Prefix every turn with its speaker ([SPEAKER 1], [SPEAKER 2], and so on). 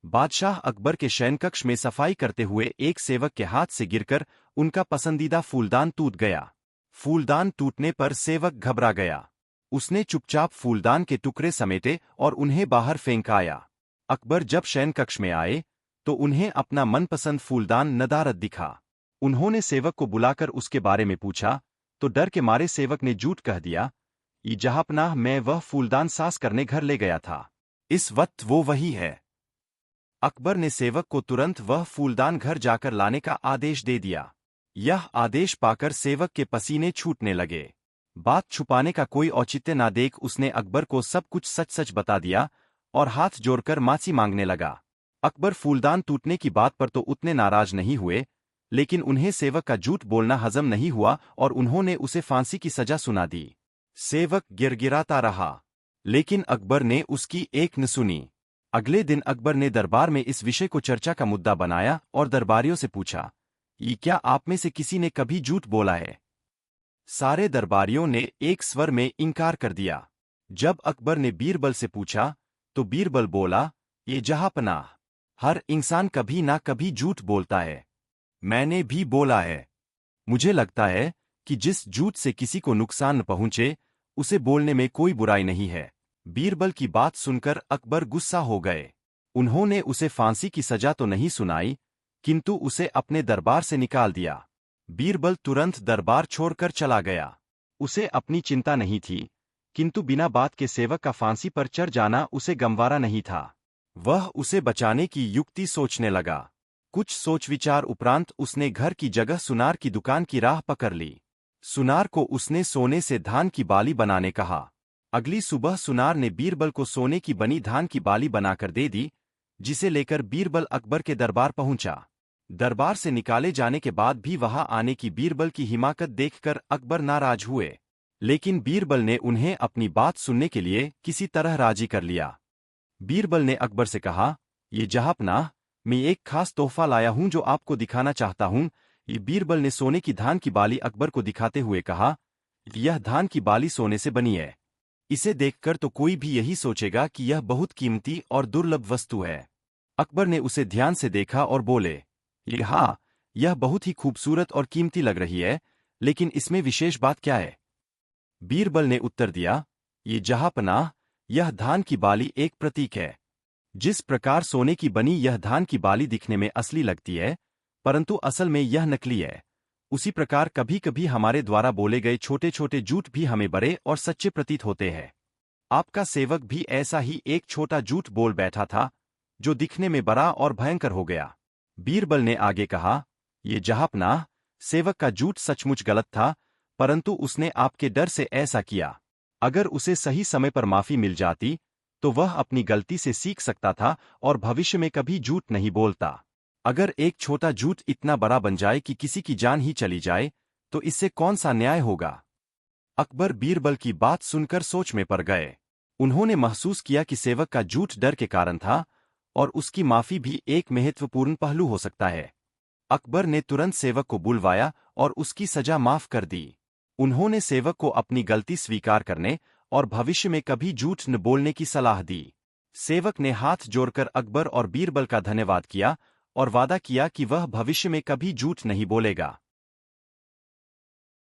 [SPEAKER 1] बादशाह अकबर के शयनकक्ष में सफाई करते हुए एक सेवक के हाथ से गिरकर उनका पसंदीदा फूलदान टूट गया। फूलदान टूटने पर सेवक घबरा गया। उसने चुपचाप फूलदान के टुकड़े समेटे और उन्हें बाहर फेंक आया। अकबर जब शयनकक्ष में आए तो उन्हें अपना मनपसंद फूलदान नदारद दिखा। उन्होंने सेवक को बुलाकर उसके बारे में पूछा तो डर के मारे सेवक ने झूठ कह दिया, ये जहांपनाह, मैं वह फूलदान सास करने घर ले गया था। इस वक्त वो वही है। अकबर ने सेवक को तुरंत वह फूलदान घर जाकर लाने का आदेश दे दिया। यह आदेश पाकर सेवक के पसीने छूटने लगे। बात छुपाने का कोई औचित्य ना देख उसने अकबर को सब कुछ सच सच बता दिया और हाथ जोड़कर माफी मांगने लगा। अकबर फूलदान टूटने की बात पर तो उतने नाराज नहीं हुए, लेकिन उन्हें सेवक का झूठ बोलना हजम नहीं हुआ और उन्होंने उसे फांसी की सजा सुना दी। सेवक गिड़गिड़ाता रहा, लेकिन अकबर ने उसकी एक न सुनी। अगले दिन अकबर ने दरबार में इस विषय को चर्चा का मुद्दा बनाया और दरबारियों से पूछा, ये क्या आप में से किसी ने कभी झूठ बोला है? सारे दरबारियों ने एक स्वर में इनकार कर दिया। जब अकबर ने बीरबल से पूछा तो बीरबल बोला, ये जहांपनाह, हर इंसान कभी ना कभी झूठ बोलता है। मैंने भी बोला है। मुझे लगता है कि जिस झूठ से किसी को नुकसान न पहुंचे उसे बोलने में कोई बुराई नहीं है। बीरबल की बात सुनकर अकबर गुस्सा हो गए। उन्होंने उसे फांसी की सजा तो नहीं सुनाई, किंतु उसे अपने दरबार से निकाल दिया। बीरबल तुरंत दरबार छोड़कर चला गया। उसे अपनी चिंता नहीं थी, किंतु बिना बात के सेवक का फांसी पर चढ़ जाना उसे गंवारा नहीं था। वह उसे बचाने की युक्ति सोचने लगा। कुछ सोच विचार उपरांत उसने घर की जगह सुनार की दुकान की राह पकड़ ली। सुनार को उसने सोने से धान की बाली बनाने कहा। अगली सुबह सुनार ने बीरबल को सोने की बनी धान की बाली बनाकर दे दी, जिसे लेकर बीरबल अकबर के दरबार पहुंचा। दरबार से निकाले जाने के बाद भी वहां आने की बीरबल की हिमाकत देखकर अकबर नाराज हुए, लेकिन बीरबल ने उन्हें अपनी बात सुनने के लिए किसी तरह राजी कर लिया। बीरबल ने अकबर से कहा, ये जहांपनाह, मैं एक खास तोहफा लाया हूं जो आपको दिखाना चाहता हूं। ये बीरबल ने सोने की धान की बाली अकबर को दिखाते हुए कहा, यह धान की बाली सोने से बनी है। इसे देखकर तो कोई भी यही सोचेगा कि यह बहुत कीमती और दुर्लभ वस्तु है। अकबर ने उसे ध्यान से देखा और बोले, हाँ, यह बहुत ही खूबसूरत और कीमती लग रही है, लेकिन इसमें विशेष बात क्या है? बीरबल ने उत्तर दिया, ये जहांपनाह, यह धान की बाली एक प्रतीक है। जिस प्रकार सोने की बनी यह धान की बाली दिखने में असली लगती है, परंतु असल में यह नकली है, उसी प्रकार कभी कभी हमारे द्वारा बोले गए छोटे छोटे झूठ भी हमें बड़े और सच्चे प्रतीत होते हैं। आपका सेवक भी ऐसा ही एक छोटा झूठ बोल बैठा था, जो दिखने में बड़ा और भयंकर हो गया। बीरबल ने आगे कहा, ये जहांपनाह, सेवक का झूठ सचमुच गलत था, परंतु उसने आपके डर से ऐसा किया। अगर उसे सही समय पर माफी मिल जाती तो वह अपनी गलती से सीख सकता था और भविष्य में कभी झूठ नहीं बोलता। अगर एक छोटा झूठ इतना बड़ा बन जाए कि किसी की जान ही चली जाए, तो इससे कौन सा न्याय होगा? अकबर बीरबल की बात सुनकर सोच में पड़ गए। उन्होंने महसूस किया कि सेवक का झूठ डर के कारण था और उसकी माफी भी एक महत्वपूर्ण पहलू हो सकता है। अकबर ने तुरंत सेवक को बुलवाया और उसकी सजा माफ कर दी। उन्होंने सेवक को अपनी गलती स्वीकार करने और भविष्य में कभी झूठ न बोलने की सलाह दी। सेवक ने हाथ जोड़कर अकबर और बीरबल का धन्यवाद किया और वादा किया कि वह भविष्य में कभी झूठ नहीं बोलेगा।